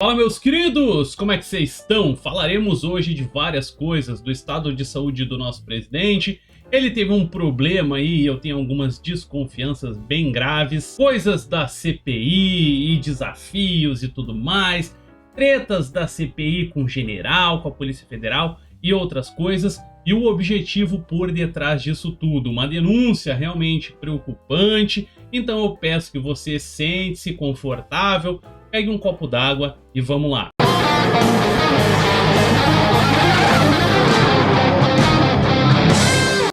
Fala, meus queridos, como é que vocês estão? Falaremos hoje de várias coisas, do estado de saúde do nosso presidente. Ele teve um problema aí, eu tenho algumas desconfianças bem graves, coisas da CPI e desafios e tudo mais, tretas da CPI com o general, com a Polícia Federal e outras coisas, e o objetivo por detrás disso tudo, uma denúncia realmente preocupante. Então eu peço que você sente-se confortável, pegue um copo d'água e vamos lá.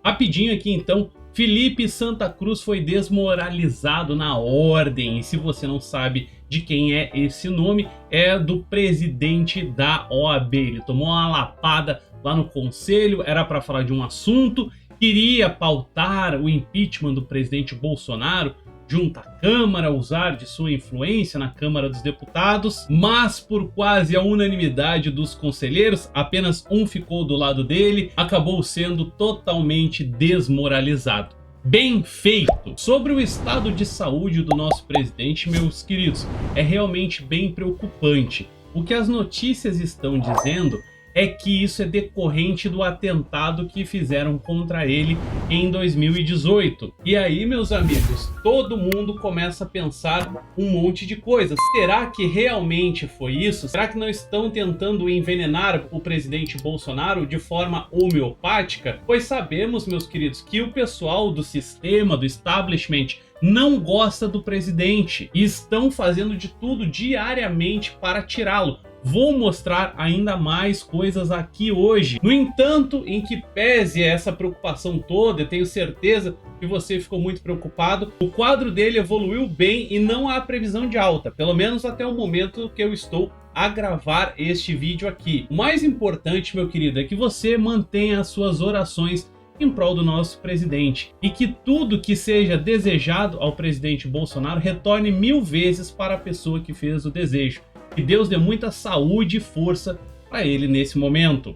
Rapidinho aqui então, Felipe Santa Cruz foi desmoralizado na ordem. E se você não sabe de quem é esse nome, é do presidente da OAB. Ele tomou uma lapada lá no conselho, era para falar de um assunto, queria pautar o impeachment do presidente Bolsonaro junto à Câmara, usar de sua influência na Câmara dos Deputados, mas por quase a unanimidade dos conselheiros, apenas um ficou do lado dele, acabou sendo totalmente desmoralizado. Bem feito! Sobre o estado de saúde do nosso presidente, meus queridos, é realmente bem preocupante. O que as notícias estão dizendo é que isso é decorrente do atentado que fizeram contra ele em 2018. E aí, meus amigos, todo mundo começa a pensar um monte de coisas. Será que realmente foi isso? Será que não estão tentando envenenar o presidente Bolsonaro de forma homeopática? Pois sabemos, meus queridos, que o pessoal do sistema, do establishment, não gosta do presidente e estão fazendo de tudo diariamente para tirá-lo. Vou mostrar ainda mais coisas aqui hoje. No entanto, em que pese essa preocupação toda, eu tenho certeza que você ficou muito preocupado, o quadro dele evoluiu bem e não há previsão de alta, pelo menos até o momento que eu estou a gravar este vídeo aqui. O mais importante, meu querido, é que você mantenha as suas orações em prol do nosso presidente e que tudo que seja desejado ao presidente Bolsonaro retorne 1000 vezes para a pessoa que fez o desejo. Que Deus dê muita saúde e força para ele nesse momento.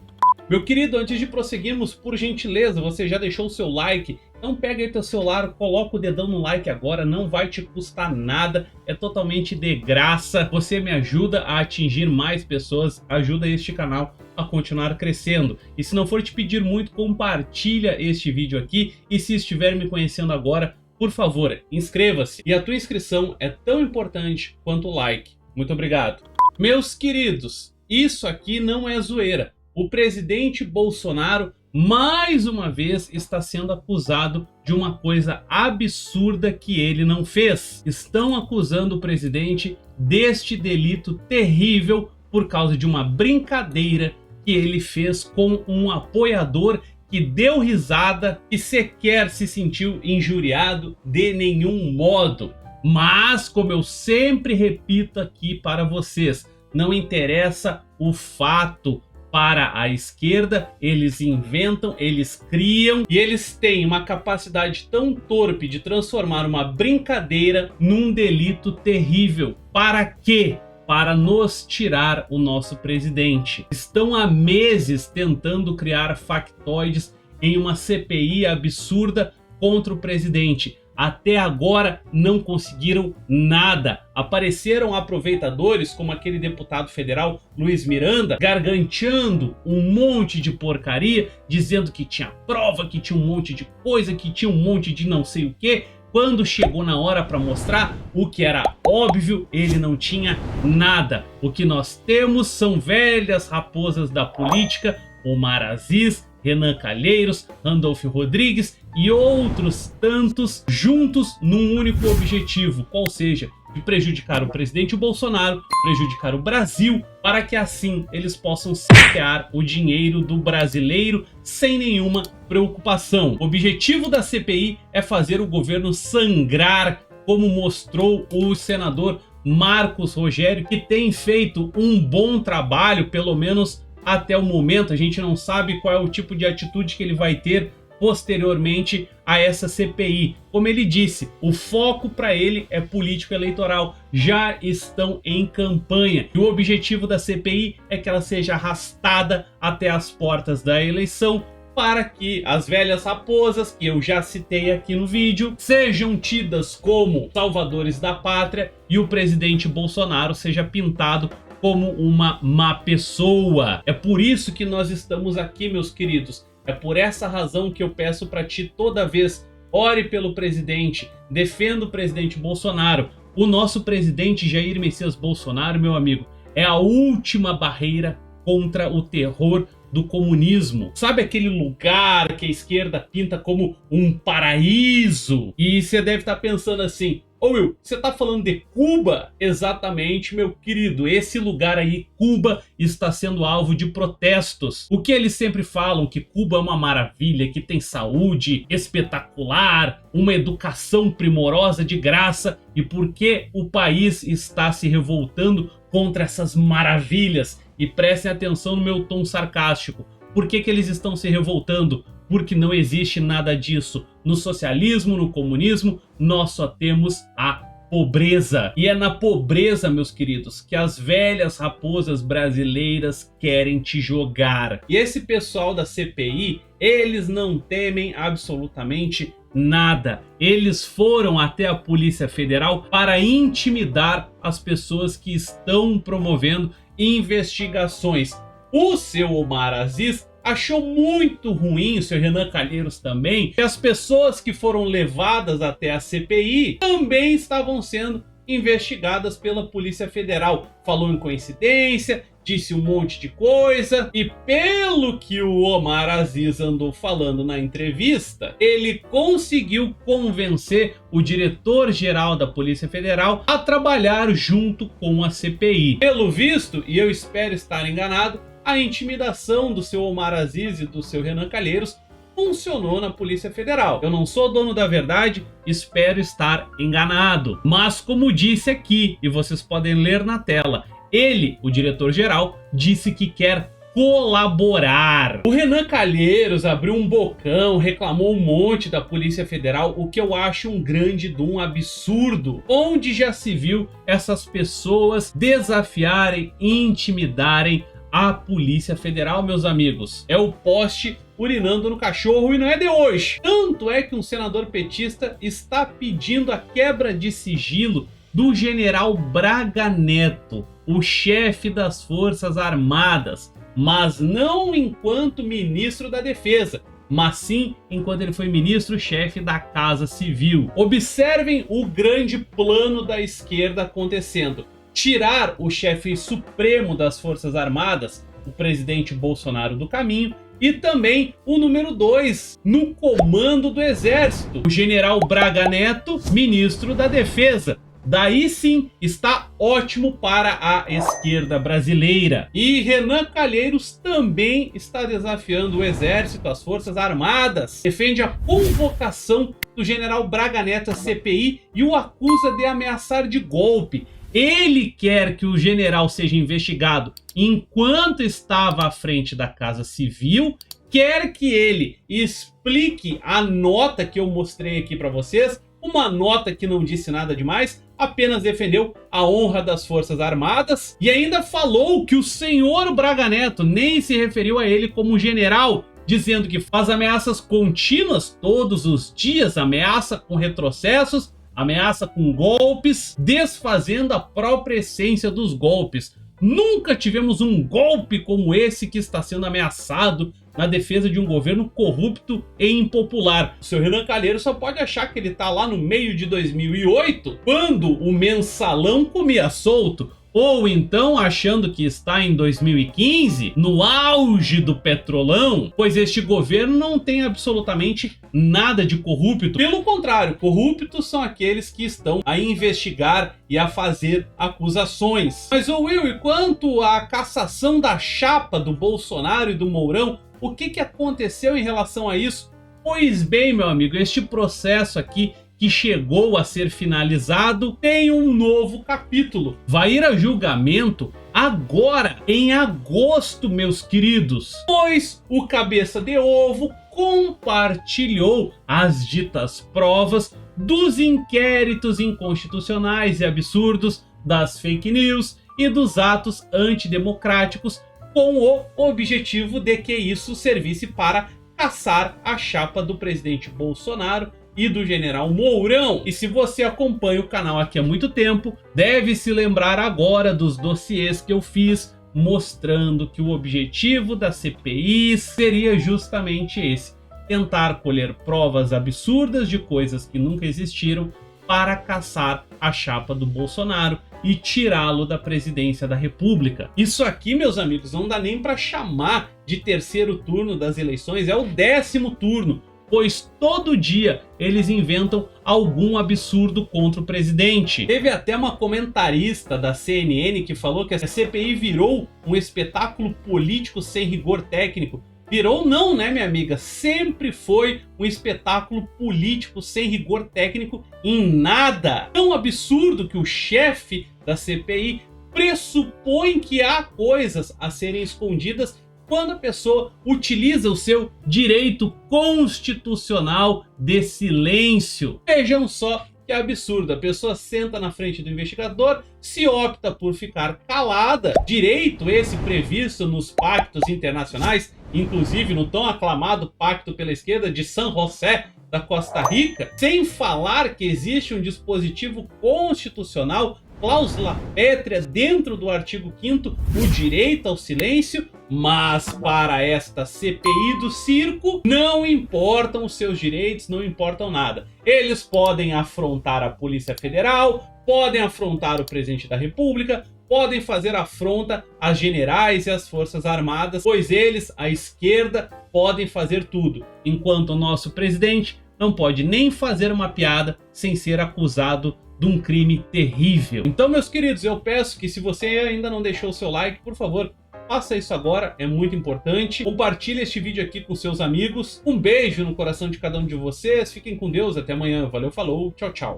Meu querido, antes de prosseguirmos, por gentileza, você já deixou o seu like? Então pega aí teu celular, coloca o dedão no like agora, não vai te custar nada, é totalmente de graça. Você me ajuda a atingir mais pessoas, ajuda este canal a continuar crescendo. E se não for te pedir muito, compartilha este vídeo aqui. E se estiver me conhecendo agora, por favor, inscreva-se. E a tua inscrição é tão importante quanto o like. Muito obrigado. Meus queridos, isso aqui não é zoeira. O presidente Bolsonaro, mais uma vez, está sendo acusado de uma coisa absurda que ele não fez. Estão acusando o presidente deste delito terrível por causa de uma brincadeira que ele fez com um apoiador que deu risada e sequer se sentiu injuriado de nenhum modo. Mas, como eu sempre repito aqui para vocês, não interessa o fato. Para a esquerda, eles inventam, eles criam e eles têm uma capacidade tão torpe de transformar uma brincadeira num delito terrível. Para quê? Para nos tirar o nosso presidente. Estão há meses tentando criar factoides em uma CPI absurda contra o presidente. Até agora não conseguiram nada. Apareceram aproveitadores como aquele deputado federal Luiz Miranda, garganteando um monte de porcaria, dizendo que tinha prova, que tinha um monte de coisa, que tinha um monte de não sei o que. Quando chegou na hora para mostrar o que era óbvio, ele não tinha nada. O que nós temos são velhas raposas da política, Omar Aziz, Renan Calheiros, Randolfo Rodrigues e outros tantos juntos num único objetivo, qual seja, de prejudicar o presidente Bolsonaro, prejudicar o Brasil, para que assim eles possam saquear o dinheiro do brasileiro sem nenhuma preocupação. O objetivo da CPI é fazer o governo sangrar, como mostrou o senador Marcos Rogério, que tem feito um bom trabalho, pelo menos até o momento. A gente não sabe qual é o tipo de atitude que ele vai ter posteriormente a essa CPI. Como ele disse, o foco para ele é político eleitoral. Já estão em campanha. E o objetivo da CPI é que ela seja arrastada até as portas da eleição para que as velhas raposas, que eu já citei aqui no vídeo, sejam tidas como salvadores da pátria e o presidente Bolsonaro seja pintado como uma má pessoa. É por isso que nós estamos aqui, meus queridos. É por essa razão que eu peço para ti toda vez: ore pelo presidente, defenda o presidente Bolsonaro. O nosso presidente Jair Messias Bolsonaro, meu amigo, é a última barreira contra o terror do comunismo. Sabe aquele lugar que a esquerda pinta como um paraíso? E você deve estar pensando assim: ô Will, você tá falando de Cuba? Exatamente, meu querido. Esse lugar aí, Cuba, está sendo alvo de protestos. O que eles sempre falam, que Cuba é uma maravilha, que tem saúde espetacular, uma educação primorosa de graça. E por que o país está se revoltando contra essas maravilhas? E prestem atenção no meu tom sarcástico. Por que eles estão se revoltando? Porque não existe nada disso. No socialismo, no comunismo, nós só temos a pobreza. E é na pobreza, meus queridos, que as velhas raposas brasileiras querem te jogar. E esse pessoal da CPI, eles não temem absolutamente nada. Eles foram até a Polícia Federal para intimidar as pessoas que estão promovendo investigações. O seu Omar Aziz achou muito ruim, o seu Renan Calheiros também, que as pessoas que foram levadas até a CPI também estavam sendo investigadas pela Polícia Federal. Falou em coincidência, disse um monte de coisa, e pelo que o Omar Aziz andou falando na entrevista, ele conseguiu convencer o diretor-geral da Polícia Federal a trabalhar junto com a CPI. Pelo visto, e eu espero estar enganado, a intimidação do seu Omar Aziz e do seu Renan Calheiros funcionou na Polícia Federal. Eu não sou dono da verdade, espero estar enganado. Mas como disse aqui, e vocês podem ler na tela, ele, o diretor-geral, disse que quer colaborar. O Renan Calheiros abriu um bocão, reclamou um monte da Polícia Federal, o que eu acho um grande absurdo. Onde já se viu essas pessoas desafiarem, intimidarem a Polícia Federal, meus amigos? É o poste urinando no cachorro, e não é de hoje. Tanto é que um senador petista está pedindo a quebra de sigilo do general Braga Neto, o chefe das Forças Armadas, mas não enquanto ministro da Defesa, mas sim enquanto ele foi ministro-chefe da Casa Civil. Observem o grande plano da esquerda acontecendo: tirar o chefe supremo das Forças Armadas, o presidente Bolsonaro, do caminho, e também o número 2 no comando do Exército, o general Braga Neto, ministro da Defesa. Daí sim está ótimo para a esquerda brasileira. E Renan Calheiros também está desafiando o Exército, as Forças Armadas, defende a convocação do general Braga Neto à CPI e o acusa de ameaçar de golpe. Ele quer que o general seja investigado enquanto estava à frente da Casa Civil, quer que ele explique a nota que eu mostrei aqui para vocês, uma nota que não disse nada demais, apenas defendeu a honra das Forças Armadas, e ainda falou que o senhor Braga Neto nem se referiu a ele como general, dizendo que faz ameaças contínuas todos os dias, ameaça com retrocessos, ameaça com golpes, desfazendo a própria essência dos golpes. Nunca tivemos um golpe como esse que está sendo ameaçado na defesa de um governo corrupto e impopular. O seu Renan Calheiros só pode achar que ele está lá no meio de 2008, quando o mensalão comia solto, ou então achando que está em 2015, no auge do petrolão, pois este governo não tem absolutamente nada de corrupto. Pelo contrário, corruptos são aqueles que estão a investigar e a fazer acusações. Mas, Will, e quanto à cassação da chapa do Bolsonaro e do Mourão, o que aconteceu em relação a isso? Pois bem, meu amigo, este processo aqui, que chegou a ser finalizado, tem um novo capítulo. Vai ir a julgamento agora, em agosto, meus queridos, pois o cabeça de ovo compartilhou as ditas provas dos inquéritos inconstitucionais e absurdos, das fake news e dos atos antidemocráticos, com o objetivo de que isso servisse para caçar a chapa do presidente Bolsonaro e do general Mourão. E se você acompanha o canal aqui há muito tempo, deve se lembrar agora dos dossiês que eu fiz mostrando que o objetivo da CPI seria justamente esse: tentar colher provas absurdas de coisas que nunca existiram para caçar a chapa do Bolsonaro e tirá-lo da presidência da República. Isso aqui, meus amigos, não dá nem para chamar de terceiro turno das eleições, é o 10º turno, pois todo dia eles inventam algum absurdo contra o presidente. Teve até uma comentarista da CNN que falou que a CPI virou um espetáculo político sem rigor técnico. Virou não, né, minha amiga? Sempre foi um espetáculo político sem rigor técnico em nada. Tão absurdo que o chefe da CPI pressupõe que há coisas a serem escondidas quando a pessoa utiliza o seu direito constitucional de silêncio. Vejam só que absurdo, a pessoa senta na frente do investigador, se opta por ficar calada, direito esse previsto nos pactos internacionais, inclusive no tão aclamado Pacto pela Esquerda de San José da Costa Rica, sem falar que existe um dispositivo constitucional, cláusula pétrea dentro do artigo 5º, o direito ao silêncio. Mas para esta CPI do circo, não importam os seus direitos, não importam nada. Eles podem afrontar a Polícia Federal, podem afrontar o presidente da República, podem fazer afronta às generais e às Forças Armadas, pois eles, a esquerda, podem fazer tudo, enquanto o nosso presidente não pode nem fazer uma piada sem ser acusado de um crime terrível. Então, meus queridos, eu peço que, se você ainda não deixou o seu like, por favor, faça isso agora, é muito importante. Compartilhe este vídeo aqui com seus amigos. Um beijo no coração de cada um de vocês. Fiquem com Deus, até amanhã. Valeu, falou, tchau, tchau.